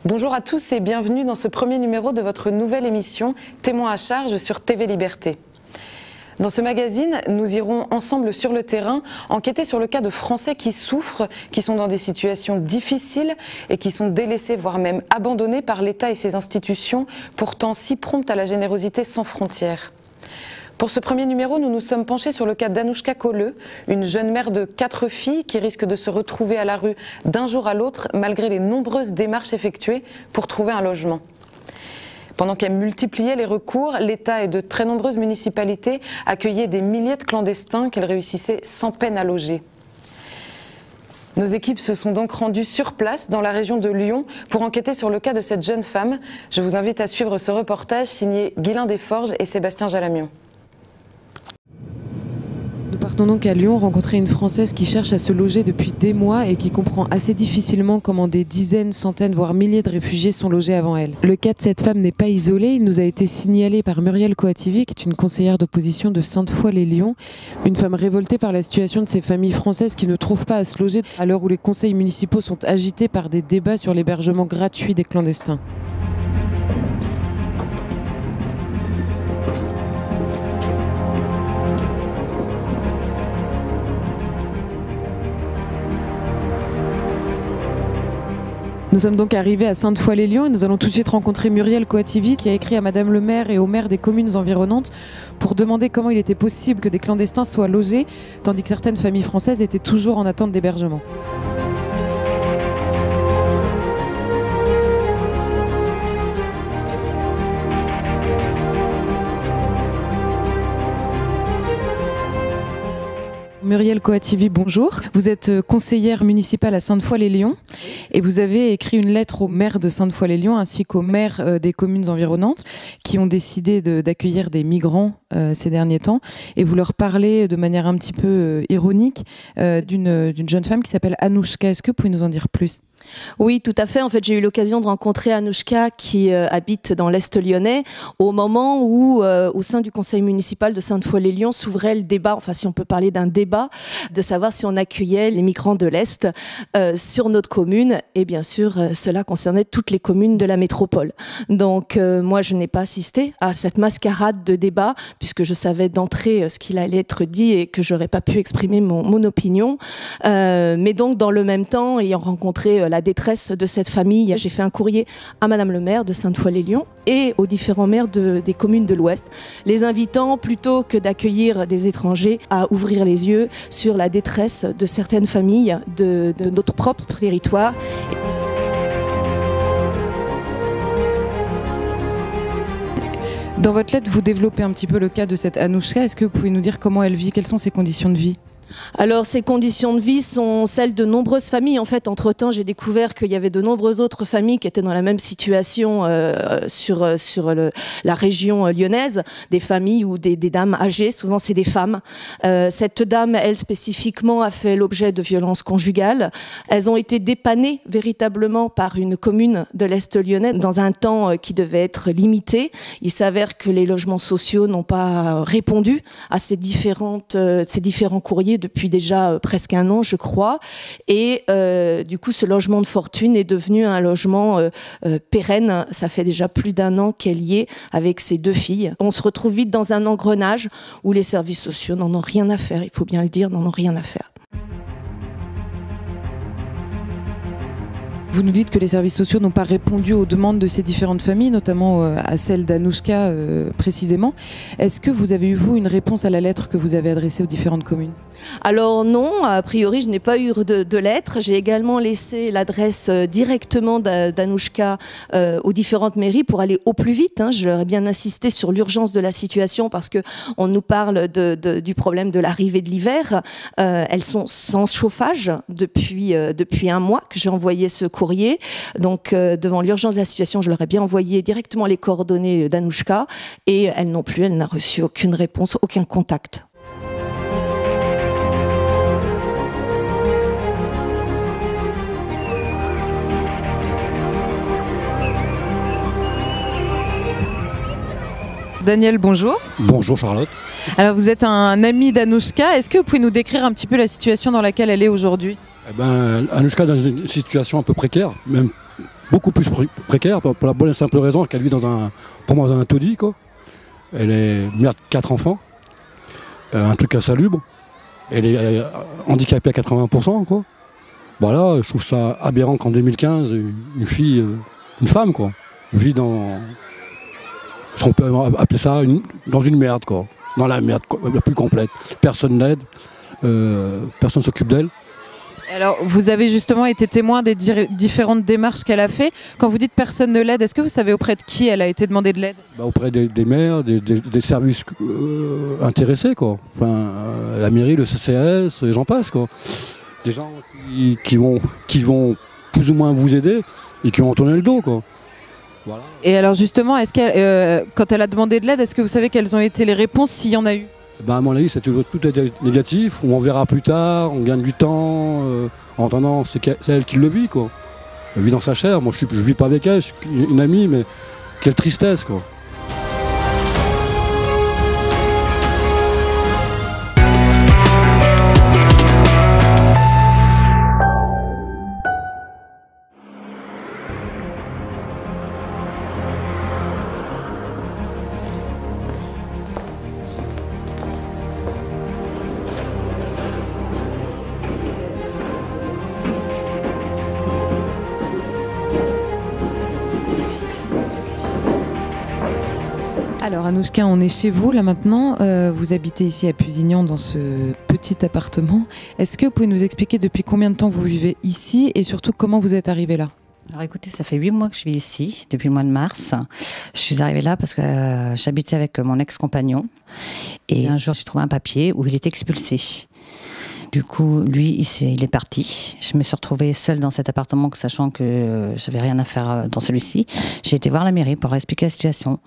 Bonjour à tous et bienvenue dans ce premier numéro de votre nouvelle émission Témoins à charge sur TV Liberté. Dans ce magazine, nous irons ensemble sur le terrain enquêter sur le cas de Français qui souffrent, qui sont dans des situations difficiles et qui sont délaissés, voire même abandonnés par l'État et ses institutions, pourtant si promptes à la générosité sans frontières. Pour ce premier numéro, nous nous sommes penchés sur le cas d'Anouchka Colleux, une jeune mère de 4 filles qui risque de se retrouver à la rue d'un jour à l'autre malgré les nombreuses démarches effectuées pour trouver un logement. Pendant qu'elle multipliait les recours, l'État et de très nombreuses municipalités accueillaient des milliers de clandestins qu'elles réussissaient sans peine à loger. Nos équipes se sont donc rendues sur place dans la région de Lyon pour enquêter sur le cas de cette jeune femme. Je vous invite à suivre ce reportage signé Guylain Desforges et Sébastien Jalamion. Nous partons donc à Lyon rencontrer une Française qui cherche à se loger depuis des mois et qui comprend assez difficilement comment des dizaines, centaines, voire milliers de réfugiés sont logés avant elle. Le cas de cette femme n'est pas isolé, il nous a été signalé par Muriel Coativi, qui est une conseillère d'opposition de Sainte-Foy-les-Lyons, une femme révoltée par la situation de ces familles françaises qui ne trouvent pas à se loger à l'heure où les conseils municipaux sont agités par des débats sur l'hébergement gratuit des clandestins. Nous sommes donc arrivés à Sainte-Foy-les-Lyons et nous allons tout de suite rencontrer Muriel Coativi qui a écrit à Madame le maire et aux maires des communes environnantes pour demander comment il était possible que des clandestins soient logés tandis que certaines familles françaises étaient toujours en attente d'hébergement. Muriel Coativi, bonjour. Vous êtes conseillère municipale à Sainte-Foy-les-Lyons et vous avez écrit une lettre au maire de Sainte-Foy-les-Lyons ainsi qu'aux maires des communes environnantes qui ont décidé d'accueillir des migrants ces derniers temps et vous leur parlez de manière un petit peu ironique d'une jeune femme qui s'appelle Anouchka. Est-ce que vous pouvez nous en dire plus ? Oui, tout à fait. En fait, j'ai eu l'occasion de rencontrer Anouchka qui habite dans l'Est lyonnais au moment où, au sein du conseil municipal de Sainte-Foy-les-Lyons, s'ouvrait le débat, enfin si on peut parler d'un débat, de savoir si on accueillait les migrants de l'Est sur notre commune. Et bien sûr, cela concernait toutes les communes de la métropole. Donc, moi, je n'ai pas assisté à cette mascarade de débat puisque je savais d'entrée ce qu'il allait être dit et que j'aurais pas pu exprimer mon opinion. Mais donc, dans le même temps, ayant rencontré la détresse de cette famille, j'ai fait un courrier à Madame le maire de Sainte-Foy-les-Lyons et aux différents maires des communes de l'Ouest, les invitant plutôt que d'accueillir des étrangers à ouvrir les yeux sur la détresse de certaines familles de notre propre territoire. Dans votre lettre, vous développez un petit peu le cas de cette Anouchka. Est-ce que vous pouvez nous dire comment elle vit, quelles sont ses conditions de vie ? Alors, ces conditions de vie sont celles de nombreuses familles. En fait, entre-temps, j'ai découvert qu'il y avait de nombreuses autres familles qui étaient dans la même situation sur la région lyonnaise. Des familles ou des dames âgées, souvent c'est des femmes. Cette dame, elle, spécifiquement, a fait l'objet de violences conjugales. Elles ont été dépannées véritablement par une commune de l'Est lyonnais dans un temps qui devait être limité. Il s'avère que les logements sociaux n'ont pas répondu à ces différents courriers depuis déjà presque un an, je crois. Et du coup, ce logement de fortune est devenu un logement pérenne. Ça fait déjà plus d'1 an qu'elle y est avec ses 2 filles. On se retrouve vite dans un engrenage où les services sociaux n'en ont rien à faire. Il faut bien le dire, n'en ont rien à faire. Vous nous dites que les services sociaux n'ont pas répondu aux demandes de ces différentes familles, notamment à celle d'Anouchka précisément. Est-ce que vous avez eu, vous, une réponse à la lettre que vous avez adressée aux différentes communes ? Alors non, a priori, je n'ai pas eu de lettre. J'ai également laissé l'adresse directement d'Anouchka aux différentes mairies pour aller au plus vite. Je leur ai bien insisté sur l'urgence de la situation parce que on nous parle du problème de l'arrivée de l'hiver. Elles sont sans chauffage depuis 1 mois que j'ai envoyé ce courrier. Donc, devant l'urgence de la situation, je leur ai bien envoyé directement les coordonnées d'Anouchka et elle non plus, elle n'a reçu aucune réponse, aucun contact. Daniel, bonjour. Bonjour Charlotte. Alors vous êtes un ami d'Anouchka. Est-ce que vous pouvez nous décrire un petit peu la situation dans laquelle elle est aujourd'hui ? Eh ben, Anouchka est dans une situation un peu précaire, même beaucoup plus précaire, pour la bonne et simple raison qu'elle vit dans un taudis, quoi. Elle est mère de 4 enfants, un truc insalubre. Elle est handicapée à 80%, quoi. Voilà, je trouve ça aberrant qu'en 2015, une femme, quoi, vit dans, ce qu'on peut appeler ça, dans une merde, quoi. Dans la merde, quoi, la plus complète. Personne n'aide, personne ne s'occupe d'elle. Alors, vous avez justement été témoin des différentes démarches qu'elle a fait. Quand vous dites personne ne l'aide, est-ce que vous savez auprès de qui elle a été demandée de l'aide? Auprès des maires, des services intéressés, quoi. Enfin, la mairie, le CCAS, et j'en passe, quoi. Des gens qui vont plus ou moins vous aider et qui vont tourner le dos, quoi. Voilà. Et alors justement, quand elle a demandé de l'aide, est-ce que vous savez quelles ont été les réponses, s'il y en a eu? À mon avis, c'est toujours tout négatif, on verra plus tard, on gagne du temps. En attendant, c'est elle qui le vit, quoi. Elle vit dans sa chair. Moi, je vis pas avec elle, je suis une amie, mais quelle tristesse, quoi. Alors Anouchka, on est chez vous là maintenant, vous habitez ici à Pusignan dans ce petit appartement. Est-ce que vous pouvez nous expliquer depuis combien de temps vous vivez ici et surtout comment vous êtes arrivée là? Alors écoutez, ça fait 8 mois que je vis ici, depuis le mois de mars. Je suis arrivée là parce que j'habitais avec mon ex-compagnon et un jour j'ai trouvé un papier où il était expulsé. Du coup, lui, il est parti. Je me suis retrouvée seule dans cet appartement, sachant que j'avais rien à faire dans celui-ci. J'ai été voir la mairie pour leur expliquer la situation.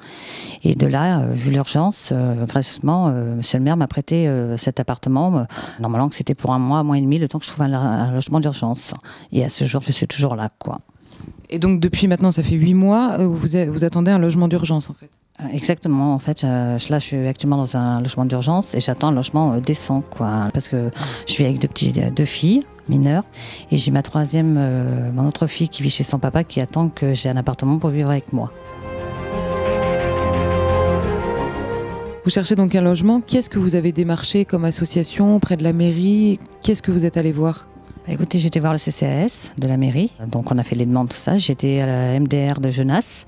Et de là, vu l'urgence, gracieusement, monsieur le maire m'a prêté cet appartement. Normalement, que c'était pour un mois et demi, le temps que je trouve un logement d'urgence. Et à ce jour, je suis toujours là, quoi. Et donc, depuis maintenant, ça fait 8 mois, vous attendez un logement d'urgence, en fait? Exactement, en fait, là je suis actuellement dans un logement d'urgence et j'attends un logement décent, quoi, parce que je vis avec deux filles mineures et j'ai mon autre fille qui vit chez son papa qui attend que j'ai un appartement pour vivre avec moi. Vous cherchez donc un logement, qu'est-ce que vous avez démarché comme association auprès de la mairie? Qu'est-ce que vous êtes allé voir? Écoutez, j'étais voir le CCAS de la mairie, donc on a fait les demandes, tout ça. J'étais à la MDR de Genasse,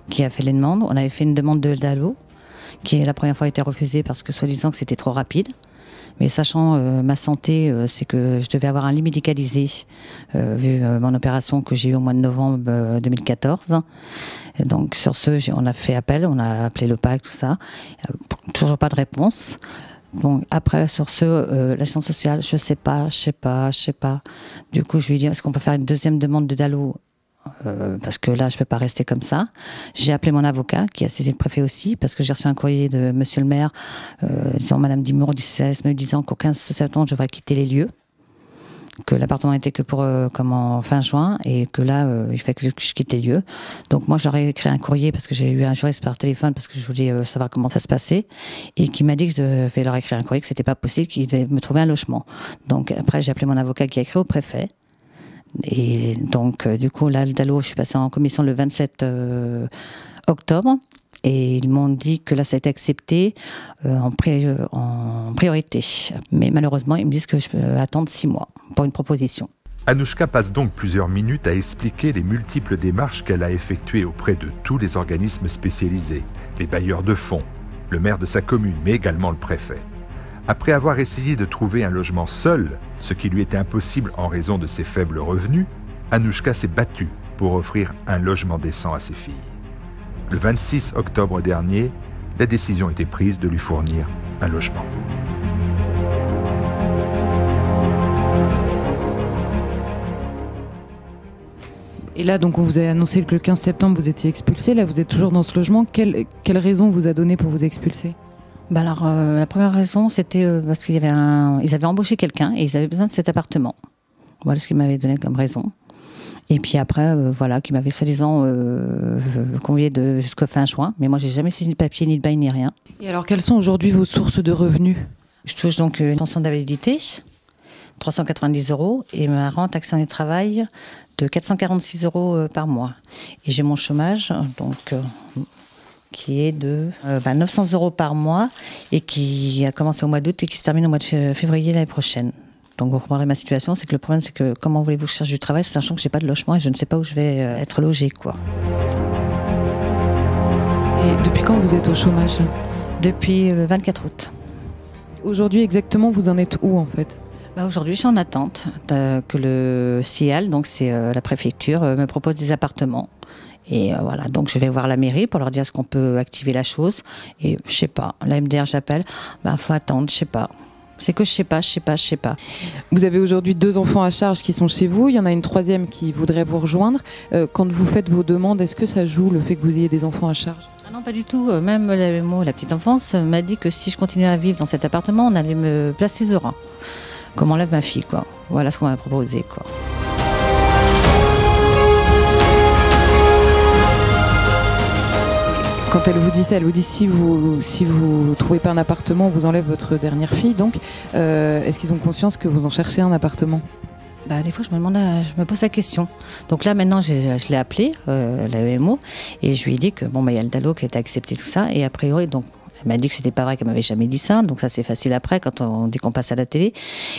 qui a fait les demandes. On avait fait une demande de DALO, qui la première fois a été refusée parce que soi-disant que c'était trop rapide. Mais sachant ma santé, c'est que je devais avoir un lit médicalisé, vu mon opération que j'ai eue au mois de novembre 2014. Et donc sur ce, on a fait appel, on a appelé le PAC, tout ça. Toujours pas de réponse. Donc après sur ce, l'assistance sociale, je sais pas. Du coup je lui ai dit est-ce qu'on peut faire une deuxième demande de DALO parce que là je peux pas rester comme ça. J'ai appelé mon avocat qui a saisi le préfet aussi parce que j'ai reçu un courrier de monsieur le maire disant madame Dimour du CCAS me disant qu'au 15 septembre je devrais quitter les lieux, que l'appartement était que pour fin juin et que là il fallait que je quitte les lieux. Donc moi j'aurais écrit un courrier parce que j'ai eu un juriste par téléphone parce que je voulais savoir comment ça se passait et qui m'a dit que je devais leur écrire un courrier, que c'était pas possible, qu'ils devaient me trouver un logement. Donc après j'ai appelé mon avocat qui a écrit au préfet et donc du coup là le DALO je suis passée en commission le 27 octobre. Et ils m'ont dit que là, ça a été accepté en priorité. Mais malheureusement, ils me disent que je peux attendre 6 mois pour une proposition. Anouchka passe donc plusieurs minutes à expliquer les multiples démarches qu'elle a effectuées auprès de tous les organismes spécialisés, les bailleurs de fonds, le maire de sa commune, mais également le préfet. Après avoir essayé de trouver un logement seul, ce qui lui était impossible en raison de ses faibles revenus, Anouchka s'est battue pour offrir un logement décent à ses filles. Le 26 octobre dernier, la décision a été prise de lui fournir un logement. Et là, donc, on vous a annoncé que le 15 septembre, vous étiez expulsé. Là, vous êtes toujours dans ce logement. Quelle raison vous a donné pour vous expulser? Alors, la première raison, c'était parce qu'ils avaient embauché quelqu'un et ils avaient besoin de cet appartement. Voilà ce qu'ils m'avaient donné comme raison. Et puis après, voilà, qui m'avait soi-disant convié jusqu'au fin juin. Mais moi, j'ai jamais signé de papier, ni de bail, ni rien. Et alors, quelles sont aujourd'hui vos sources de revenus? Je touche donc une pension d'invalidité. 390 € et ma rente accident du travail de 446 € par mois. Et j'ai mon chômage, donc qui est de 900 € par mois et qui a commencé au mois d'août et qui se termine au mois de février l'année prochaine. Donc vous comprendrez ma situation, c'est que le problème c'est que comment voulez-vous que je cherche du travail sachant que j'ai pas de logement et je ne sais pas où je vais être logée, quoi. Et depuis quand vous êtes au chômage? Depuis le 24 août. Aujourd'hui exactement, vous en êtes où en fait? Aujourd'hui, je suis en attente que le CIAL, donc c'est la préfecture, me propose des appartements. Et voilà, donc je vais voir la mairie pour leur dire est-ce qu'on peut activer la chose. Et je sais pas, la MDR j'appelle, faut attendre, je sais pas. C'est que je sais pas. Vous avez aujourd'hui 2 enfants à charge qui sont chez vous, il y en a une 3e qui voudrait vous rejoindre. Quand vous faites vos demandes, est-ce que ça joue le fait que vous ayez des enfants à charge? Ah non, pas du tout. Même la petite enfance m'a dit que si je continuais à vivre dans cet appartement, on allait me placer Zora. Comme on lève ma fille, quoi. Voilà ce qu'on m'a proposé, quoi. Quand elle vous dit ça, elle vous dit si vous trouvez pas un appartement, on vous enlève votre dernière fille. Donc, est-ce qu'ils ont conscience que vous en cherchez un appartement? Des fois, je me pose la question. Donc là, maintenant, je l'ai appelé, l'AEMO, et je lui ai dit que il y a le DALO qui a été accepté, tout ça, et a priori, donc. Elle m'a dit que c'était pas vrai, qu'elle m'avait jamais dit ça, donc ça c'est facile après quand on dit qu'on passe à la télé.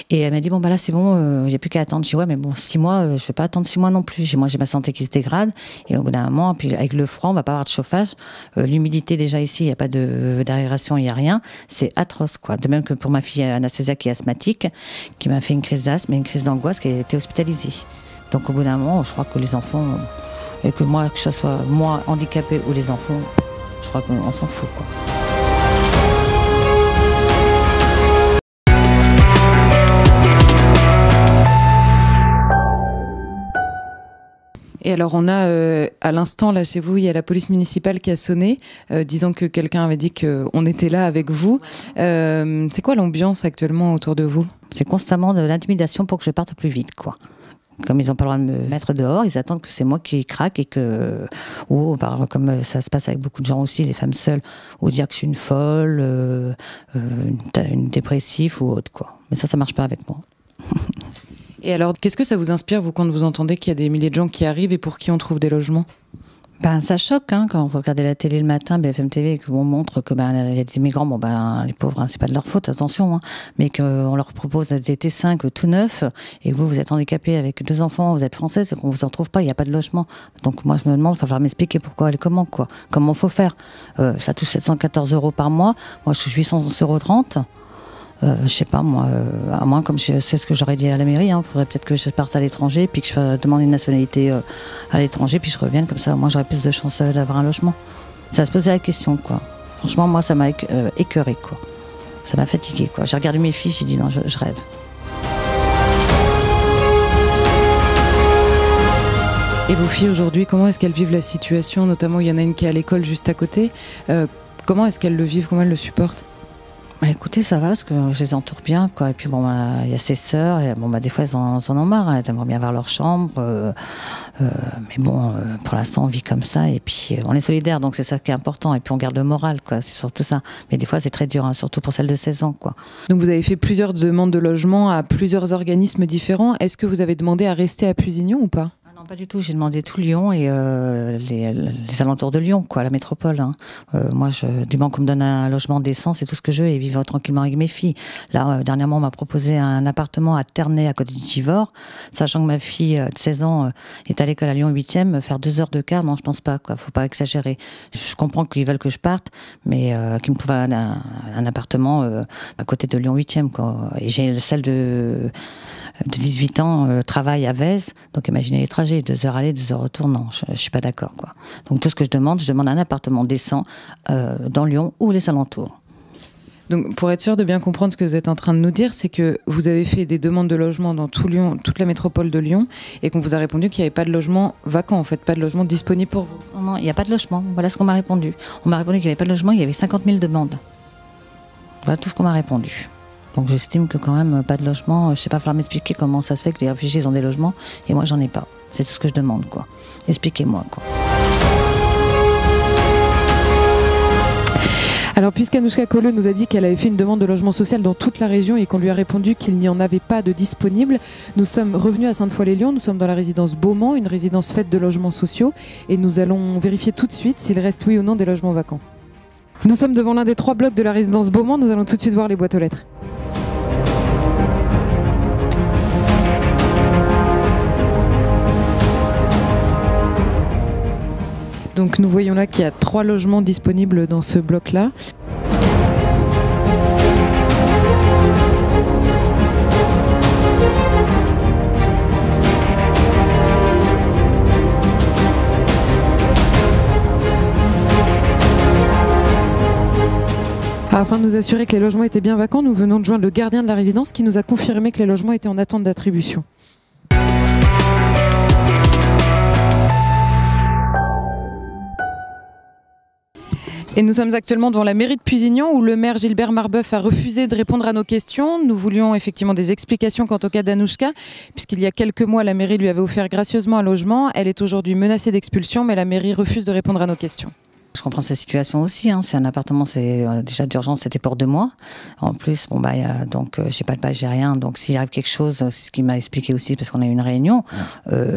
Et elle m'a dit là c'est bon, il n'y a plus qu'à attendre. Je dis ouais mais bon 6 mois, je vais pas attendre 6 mois non plus. Moi j'ai ma santé qui se dégrade et au bout d'un moment, puis avec le froid on va pas avoir de chauffage, l'humidité déjà ici il y a pas d'aération, il y a rien, c'est atroce quoi. De même que pour ma fille Anastasia qui est asthmatique, qui m'a fait une crise d'asthme et une crise d'angoisse qui a été hospitalisée. Donc au bout d'un moment, je crois que les enfants et que moi que ce soit moi handicapée ou les enfants, je crois qu'on s'en fout quoi. Et alors on a à l'instant là chez vous, il y a la police municipale qui a sonné disant que quelqu'un avait dit qu'on était là avec vous. C'est quoi l'ambiance actuellement autour de vous? C'est constamment de l'intimidation pour que je parte plus vite, quoi. Comme ils n'ont pas le droit de me mettre dehors, ils attendent que c'est moi qui craque et que, ou comme ça se passe avec beaucoup de gens aussi, les femmes seules, ou dire que je suis une folle, une dépressive ou autre, quoi. Mais ça marche pas avec moi. Et alors, qu'est-ce que ça vous inspire, vous, quand vous entendez qu'il y a des milliers de gens qui arrivent et pour qui on trouve des logements? Ça choque, hein, quand vous regardez la télé le matin, BFM TV, et qu'on montre que il y a des immigrants, les pauvres, c'est pas de leur faute, attention, hein, mais qu'on leur propose des T5 tout neufs, et vous êtes handicapé avec 2 enfants, vous êtes français, c'est qu'on vous en trouve pas, il n'y a pas de logement. Donc moi je me demande, il va falloir m'expliquer pourquoi et comment, quoi. Comment faut faire. Ça touche 714 € par mois, moi je suis 811 € de rente. Je sais pas moi, à moins comme c'est ce que j'aurais dit à la mairie, faudrait peut-être que je parte à l'étranger, puis que je demande une nationalité à l'étranger, puis je revienne comme ça, moi j'aurais plus de chances d'avoir un logement. Ça se posait la question quoi. Franchement moi ça m'a écœuré quoi. Ça m'a fatigué quoi. J'ai regardé mes filles, j'ai dit non je rêve. Et vos filles aujourd'hui, comment est-ce qu'elles vivent la situation? Notamment il y en a une qui est à l'école juste à côté. Comment est-ce qu'elles le vivent? Comment elles le supportent? Écoutez, ça va parce que je les entoure bien, quoi. Et puis il y a ses sœurs, et des fois elles en ont marre, elles aimeraient bien avoir leur chambre. Mais bon, pour l'instant on vit comme ça, et puis on est solidaires, donc c'est ça qui est important. Et puis on garde le moral, quoi. C'est surtout ça. Mais des fois c'est très dur, surtout pour celles de 16 ans, quoi. Donc vous avez fait plusieurs demandes de logement à plusieurs organismes différents. Est-ce que vous avez demandé à rester à Pusignan ou pas? Non, pas du tout. J'ai demandé tout Lyon et les alentours de Lyon, quoi, la métropole. Hein. Moi, du moment qu'on me donne un logement décent, c'est tout ce que je veux et vivre tranquillement avec mes filles. Là, dernièrement, on m'a proposé un appartement à Ternay, à côté de Givors, sachant que ma fille de 16 ans est à l'école à Lyon 8e, faire 2 heures de car, non, je pense pas, quoi. Faut pas exagérer. Je comprends qu'ils veulent que je parte, mais qu'ils me trouvent un appartement à côté de Lyon 8e, quoi. Et j'ai celle de 18 ans, travaille à Vèze, donc imaginez les trajets, 2 heures aller, 2 heures retour, non, je suis pas d'accord, quoi. Donc tout ce que je demande un appartement décent dans Lyon ou les alentours. Donc pour être sûr de bien comprendre ce que vous êtes en train de nous dire, c'est que vous avez fait des demandes de logement dans tout Lyon, toute la métropole de Lyon, et qu'on vous a répondu qu'il n'y avait pas de logement vacant, en fait, pas de logement disponible pour vous. Non, il n'y a pas de logement, voilà ce qu'on m'a répondu. On m'a répondu qu'il n'y avait pas de logement, il y avait 50 000 demandes. Voilà tout ce qu'on m'a répondu. Donc j'estime que quand même, pas de logement, je sais pas, il va falloir m'expliquer comment ça se fait que les réfugiés ont des logements et moi j'en ai pas. C'est tout ce que je demande, quoi. Expliquez-moi, quoi. Alors Alors puisqu'Anouchka Colleux nous a dit qu'elle avait fait une demande de logement social dans toute la région et qu'on lui a répondu qu'il n'y en avait pas de disponible, nous sommes revenus à Sainte-Foy-les-Lyons, nous sommes dans la résidence Beaumont, une résidence faite de logements sociaux et nous allons vérifier tout de suite s'il reste oui ou non des logements vacants. Nous sommes devant l'un des 3 blocs de la résidence Beaumont, nous allons tout de suite voir les boîtes aux lettres. Donc nous voyons là qu'il y a 3 logements disponibles dans ce bloc-là. Afin de nous assurer que les logements étaient bien vacants, nous venons de joindre le gardien de la résidence qui nous a confirmé que les logements étaient en attente d'attribution. Et nous sommes actuellement devant la mairie de Pusignan où le maire Gilbert Marbeuf a refusé de répondre à nos questions. Nous voulions effectivement des explications quant au cas d'Anouchka, puisqu'il y a quelques mois, la mairie lui avait offert gracieusement un logement. Elle est aujourd'hui menacée d'expulsion, mais la mairie refuse de répondre à nos questions. Je comprends sa situation aussi, hein. C'est un appartement, c'est déjà d'urgence, c'était pour 2 mois. En plus, bon bah donc j'ai pas de page, j'ai rien. Donc s'il arrive quelque chose, c'est ce qu'il m'a expliqué aussi parce qu'on a eu une réunion.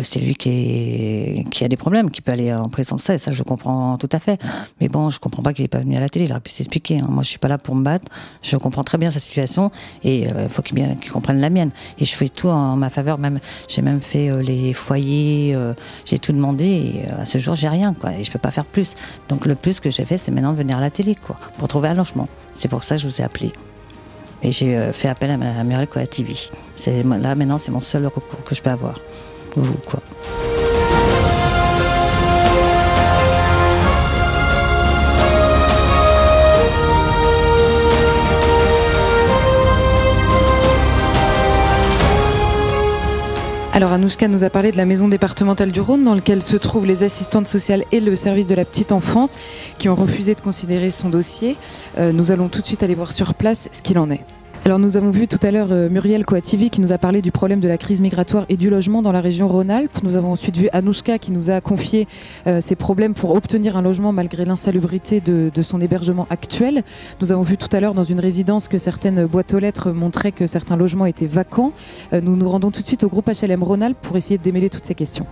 C'est lui qui a des problèmes, qui peut aller en prison de ça. Et ça, je comprends tout à fait. Mais bon, je comprends pas qu'il est pas venu à la télé. Il aurait pu s'expliquer. Hein. Moi, je suis pas là pour me battre. Je comprends très bien sa situation et faut qu'il comprenne la mienne. Et je fais tout en ma faveur. Même j'ai même fait les foyers. J'ai tout demandé. Et à ce jour, j'ai rien, quoi. Et je peux pas faire plus. Donc le plus que j'ai fait, c'est maintenant de venir à la télé, quoi, pour trouver un logement. C'est pour ça que je vous ai appelé. Et j'ai fait appel à la mairie de TV. Là, maintenant, c'est mon seul recours que je peux avoir. Vous, quoi. Alors Anouchka nous a parlé de la maison départementale du Rhône dans laquelle se trouvent les assistantes sociales et le service de la petite enfance qui ont refusé de considérer son dossier. Nous allons tout de suite aller voir sur place ce qu'il en est. Alors nous avons vu tout à l'heure Muriel Coativi qui nous a parlé du problème de la crise migratoire et du logement dans la région Rhône-Alpes. Nous avons ensuite vu Anouchka qui nous a confié ses problèmes pour obtenir un logement malgré l'insalubrité de son hébergement actuel. Nous avons vu tout à l'heure dans une résidence que certaines boîtes aux lettres montraient que certains logements étaient vacants. Nous nous rendons tout de suite au groupe HLM Rhône-Alpes pour essayer de démêler toutes ces questions.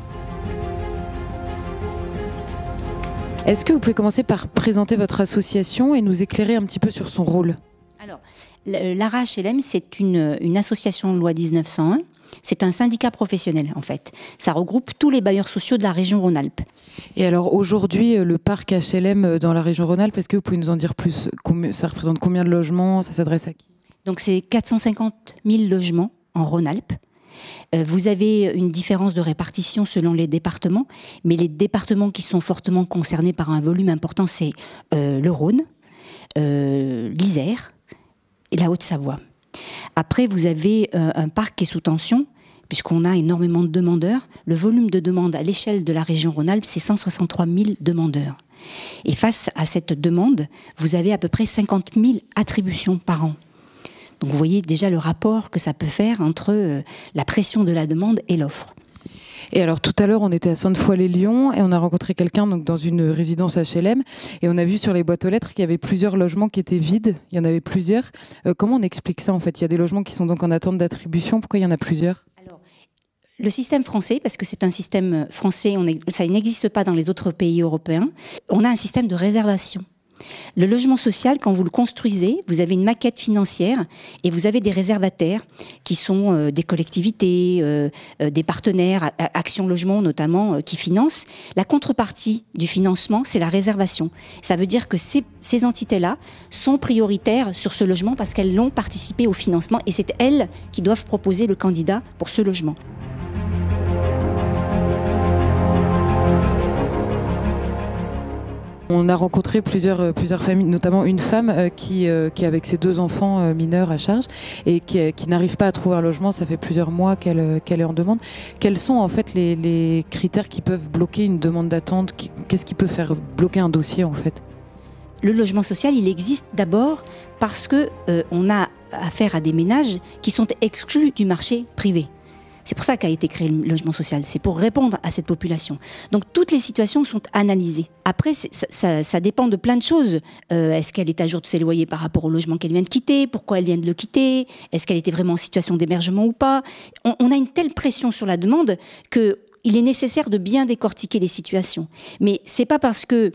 Est-ce que vous pouvez commencer par présenter votre association et nous éclairer un petit peu sur son rôle ? Alors, l'ARA HLM, c'est une association loi 1901. C'est un syndicat professionnel, en fait. Ça regroupe tous les bailleurs sociaux de la région Rhône-Alpes. Et alors, aujourd'hui, le parc HLM dans la région Rhône-Alpes, est-ce que vous pouvez nous en dire plus ? Ça représente combien de logements ? Ça s'adresse à qui ? Donc, c'est 450 000 logements en Rhône-Alpes. Vous avez une différence de répartition selon les départements, mais les départements qui sont fortement concernés par un volume important, c'est le Rhône, l'Isère, et la Haute-Savoie. Après, vous avez un parc qui est sous tension, puisqu'on a énormément de demandeurs. Le volume de demande à l'échelle de la région Rhône-Alpes, c'est 163 000 demandeurs. Et face à cette demande, vous avez à peu près 50 000 attributions par an. Donc vous voyez déjà le rapport que ça peut faire entre la pression de la demande et l'offre. Et alors tout à l'heure, on était à Sainte-Foy-les-Lyons et on a rencontré quelqu'un donc dans une résidence HLM et on a vu sur les boîtes aux lettres qu'il y avait plusieurs logements qui étaient vides. Il y en avait plusieurs. Comment on explique ça en fait ? Il y a des logements qui sont donc en attente d'attribution. Pourquoi il y en a plusieurs ? Alors, le système français, parce que c'est un système français, ça n'existe pas dans les autres pays européens, on a un système de réservation. Le logement social, quand vous le construisez, vous avez une maquette financière et vous avez des réservataires qui sont des collectivités, des partenaires, Action Logement notamment, qui financent. La contrepartie du financement, c'est la réservation. Ça veut dire que ces entités-là sont prioritaires sur ce logement parce qu'elles l'ont participé au financement et c'est elles qui doivent proposer le candidat pour ce logement. On a rencontré plusieurs familles, notamment une femme qui est avec ses 2 enfants mineurs à charge et qui n'arrive pas à trouver un logement. Ça fait plusieurs mois qu'elle est en demande. Quels sont en fait les critères qui peuvent bloquer une demande d'attente ? Qu'est-ce qui peut faire bloquer un dossier en fait ? Le logement social, il existe d'abord parce que on a affaire à des ménages qui sont exclus du marché privé. C'est pour ça qu'a été créé le logement social, c'est pour répondre à cette population. Donc toutes les situations sont analysées. Après, ça dépend de plein de choses. Est-ce qu'elle est à jour de ses loyers par rapport au logement qu'elle vient de quitter? Pourquoi elle vient de le quitter? Est-ce qu'elle était vraiment en situation d'hébergement ou pas? On a une telle pression sur la demande qu'il est nécessaire de bien décortiquer les situations. Mais c'est pas parce que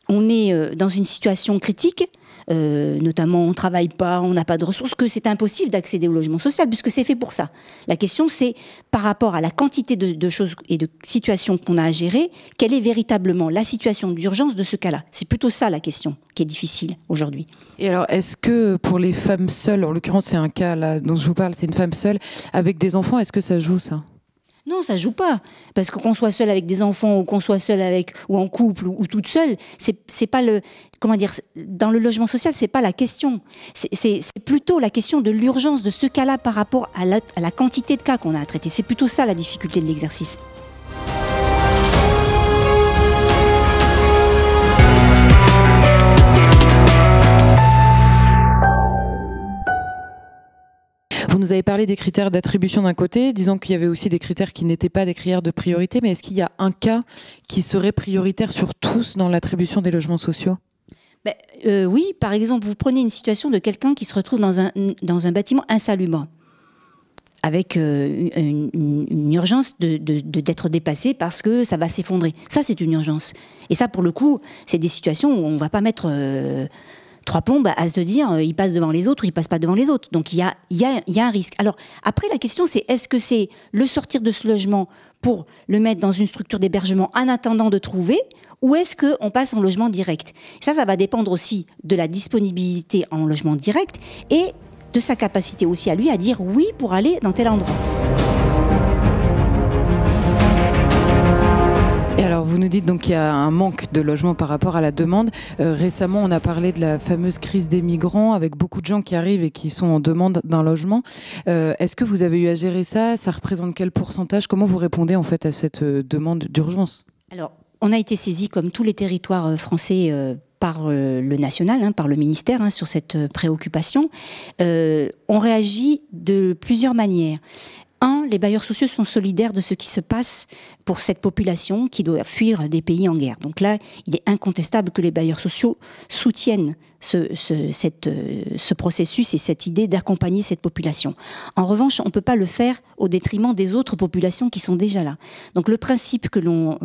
on est dans une situation critique, notamment on ne travaille pas, on n'a pas de ressources, que c'est impossible d'accéder au logement social, puisque c'est fait pour ça. La question, c'est par rapport à la quantité de choses et de situations qu'on a à gérer, quelle est véritablement la situation d'urgence de ce cas-là? C'est plutôt ça la question qui est difficile aujourd'hui. Et alors, est-ce que pour les femmes seules, en l'occurrence c'est un cas là dont je vous parle, c'est une femme seule avec des enfants, est-ce que ça joue ça? Non, ça joue pas. Parce que qu'on soit seul avec des enfants ou qu'on soit seul ou en couple ou toute seule, c'est pas le, comment dire, dans le logement social, c'est pas la question. C'est plutôt la question de l'urgence de ce cas-là par rapport à la quantité de cas qu'on a à traiter. C'est plutôt ça la difficulté de l'exercice. Vous nous avez parlé des critères d'attribution d'un côté, disons qu'il y avait aussi des critères qui n'étaient pas des critères de priorité, mais est-ce qu'il y a un cas qui serait prioritaire sur tous dans l'attribution des logements sociaux? Oui, par exemple, vous prenez une situation de quelqu'un qui se retrouve dans un bâtiment insalubre, avec une urgence d'être dépassé parce que ça va s'effondrer. Ça, c'est une urgence. Et ça, pour le coup, c'est des situations où on ne va pas mettre... 3 plombes à se dire il passe devant les autres ou il passe pas devant les autres. Donc il y a un risque. Alors après la question c'est est-ce que c'est le sortir de ce logement pour le mettre dans une structure d'hébergement en attendant de trouver, ou est-ce qu'on passe en logement direct? Ça va dépendre aussi de la disponibilité en logement direct et de sa capacité aussi à lui à dire oui pour aller dans tel endroit. Et alors, vous nous dites donc qu'il y a un manque de logement par rapport à la demande. Récemment, on a parlé de la fameuse crise des migrants, avec beaucoup de gens qui arrivent et qui sont en demande d'un logement. Est-ce que vous avez eu à gérer ça? Ça représente quel pourcentage? Comment vous répondez en fait à cette demande d'urgence? Alors, on a été saisi comme tous les territoires français par le national, par le ministère, sur cette préoccupation. On réagit de plusieurs manières. Les bailleurs sociaux sont solidaires de ce qui se passe pour cette population qui doit fuir des pays en guerre. Donc là, il est incontestable que les bailleurs sociaux soutiennent ce processus et cette idée d'accompagner cette population. En revanche, on ne peut pas le faire au détriment des autres populations qui sont déjà là. Donc le principe que l'on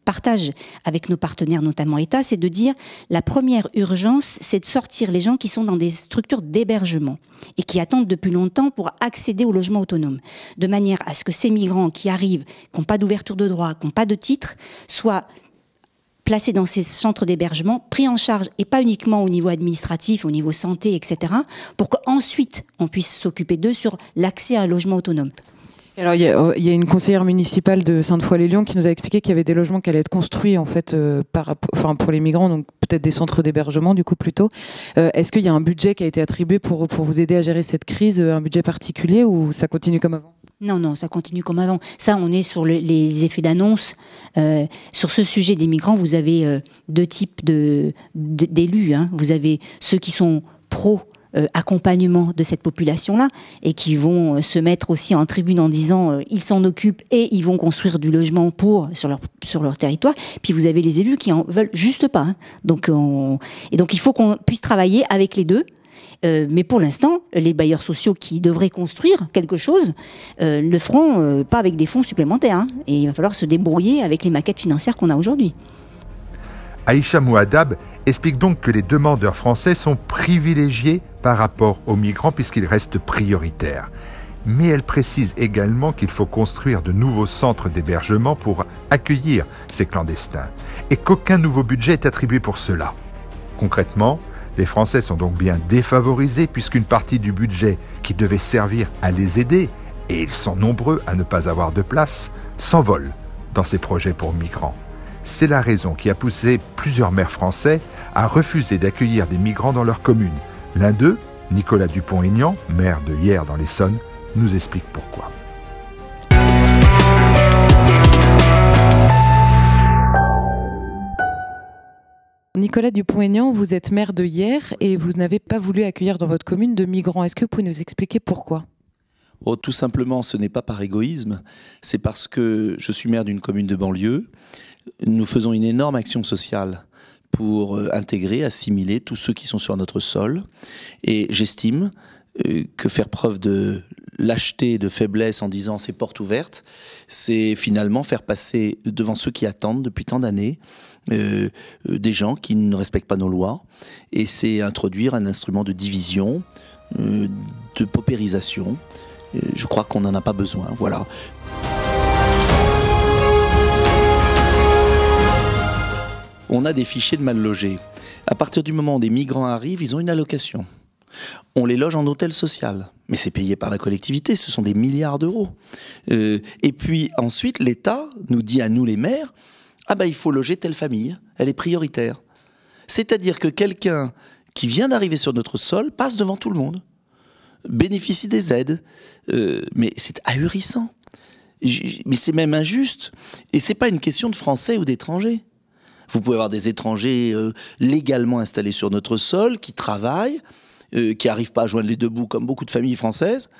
partage avec nos partenaires, notamment État, c'est de dire la première urgence, c'est de sortir les gens qui sont dans des structures d'hébergement et qui attendent depuis longtemps pour accéder au logement autonome, de manière à ce que ces migrants qui arrivent, qui n'ont pas d'ouverture de droit, qui n'ont pas de titre, soient placés dans ces centres d'hébergement, pris en charge, et pas uniquement au niveau administratif, au niveau santé, etc., pour qu'ensuite on puisse s'occuper d'eux sur l'accès à un logement autonome. Alors, il y a une conseillère municipale de Sainte-Foy-les-Lyons qui nous a expliqué qu'il y avait des logements qui allaient être construits en fait, pour les migrants, donc peut-être des centres d'hébergement du coup plutôt. Est-ce qu'il y a un budget qui a été attribué pour vous aider à gérer cette crise, un budget particulier, ou ça continue comme avant? Non, ça continue comme avant. Ça, on est sur les effets d'annonce. Sur ce sujet des migrants, vous avez 2 types d'élus. Vous avez ceux qui sont accompagnement de cette population-là et qui vont se mettre aussi en tribune en disant ils s'en occupent et ils vont construire du logement sur leur territoire. Puis vous avez les élus qui en veulent juste pas. Donc il faut qu'on puisse travailler avec les deux. Mais pour l'instant, les bailleurs sociaux qui devraient construire quelque chose le feront pas avec des fonds supplémentaires. Et il va falloir se débrouiller avec les maquettes financières qu'on a aujourd'hui. Aïcha Mouadab explique donc que les demandeurs français sont privilégiés par rapport aux migrants puisqu'ils restent prioritaires. Mais elle précise également qu'il faut construire de nouveaux centres d'hébergement pour accueillir ces clandestins et qu'aucun nouveau budget est attribué pour cela. Concrètement, les Français sont donc bien défavorisés puisqu'une partie du budget qui devait servir à les aider, et ils sont nombreux à ne pas avoir de place, s'envole dans ces projets pour migrants. C'est la raison qui a poussé plusieurs maires français à refuser d'accueillir des migrants dans leur commune. L'un d'eux, Nicolas Dupont-Aignan, maire de Hyères dans l'Essonne, nous explique pourquoi. Nicolas Dupont-Aignan, vous êtes maire de Hyères et vous n'avez pas voulu accueillir dans votre commune de migrants. Est-ce que vous pouvez nous expliquer pourquoi ? Oh, tout simplement, ce n'est pas par égoïsme, c'est parce que je suis maire d'une commune de banlieue. Nous faisons une énorme action sociale pour intégrer, assimiler tous ceux qui sont sur notre sol. Et j'estime que faire preuve de lâcheté, de faiblesse en disant c'est porte ouverte, c'est finalement faire passer devant ceux qui attendent depuis tant d'années des gens qui ne respectent pas nos lois, et c'est introduire un instrument de division, de paupérisation. Je crois qu'on n'en a pas besoin, voilà. On a des fichiers de mal logés. À partir du moment où des migrants arrivent, ils ont une allocation. On les loge en hôtel social, mais c'est payé par la collectivité, ce sont des milliards d'euros. Et puis ensuite, l'État nous dit à nous les maires, ah ben il faut loger telle famille, elle est prioritaire. C'est-à-dire que quelqu'un qui vient d'arriver sur notre sol passe devant tout le monde, bénéficie des aides, mais c'est ahurissant. Mais c'est même injuste, et c'est pas une question de Français ou d'étrangers. Vous pouvez avoir des étrangers légalement installés sur notre sol, qui travaillent, qui n'arrivent pas à joindre les deux bouts comme beaucoup de familles françaises,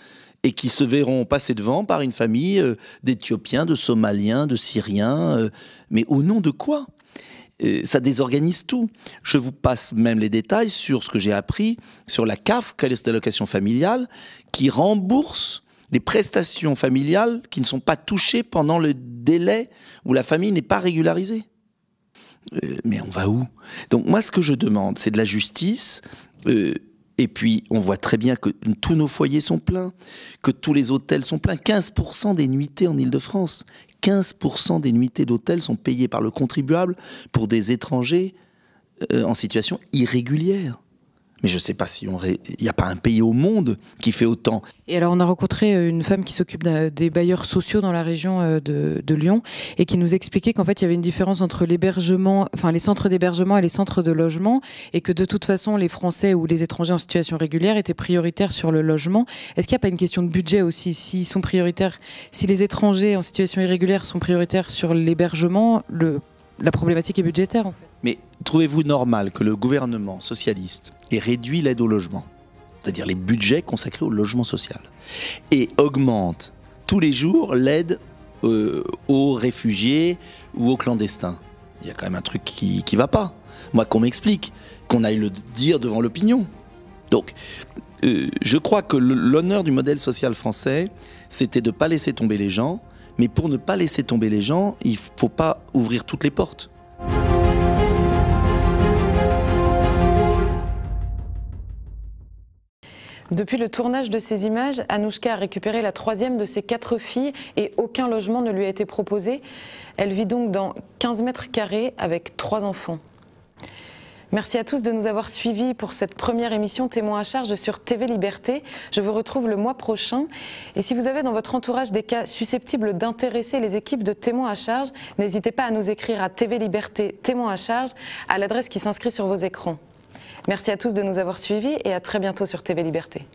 et qui se verront passer devant par une famille d'Éthiopiens, de Somaliens, de Syriens. Mais au nom de quoi ? Ça désorganise tout. Je vous passe même les détails sur ce que j'ai appris sur la CAF, caisse d'allocation familiale, qui rembourse les prestations familiales qui ne sont pas touchées pendant le délai où la famille n'est pas régularisée. Mais on va où? Donc moi, ce que je demande, c'est de la justice. Et puis, on voit très bien que tous nos foyers sont pleins, que tous les hôtels sont pleins. 15% des nuitées en Île-de-France, 15% des nuitées d'hôtels sont payées par le contribuable pour des étrangers en situation irrégulière. Mais je ne sais pas si il n'y a pas un pays au monde qui fait autant. Et alors on a rencontré une femme qui s'occupe des bailleurs sociaux dans la région de Lyon et qui nous expliquait qu'en fait il y avait une différence entre l'hébergement, enfin les centres d'hébergement et les centres de logement, et que de toute façon les Français ou les étrangers en situation régulière étaient prioritaires sur le logement. Est-ce qu'il n'y a pas une question de budget aussi? S'ils sont prioritaires, si les étrangers en situation irrégulière sont prioritaires sur l'hébergement, la problématique est budgétaire en fait. Mais trouvez-vous normal que le gouvernement socialiste ait réduit l'aide au logement, c'est-à-dire les budgets consacrés au logement social, et augmente tous les jours l'aide aux réfugiés ou aux clandestins? Il y a quand même un truc qui ne va pas. Moi, qu'on m'explique, qu'on aille le dire devant l'opinion. Donc, je crois que l'honneur du modèle social français, c'était de ne pas laisser tomber les gens, mais pour ne pas laisser tomber les gens, il ne faut pas ouvrir toutes les portes. Depuis le tournage de ces images, Anouchka a récupéré la troisième de ses 4 filles et aucun logement ne lui a été proposé. Elle vit donc dans 15 mètres carrés avec 3 enfants. Merci à tous de nous avoir suivis pour cette première émission Témoins à charge sur TV Liberté. Je vous retrouve le mois prochain. Et si vous avez dans votre entourage des cas susceptibles d'intéresser les équipes de Témoins à charge, n'hésitez pas à nous écrire à TV Liberté Témoins à charge à l'adresse qui s'inscrit sur vos écrans. Merci à tous de nous avoir suivis et à très bientôt sur TV Liberté.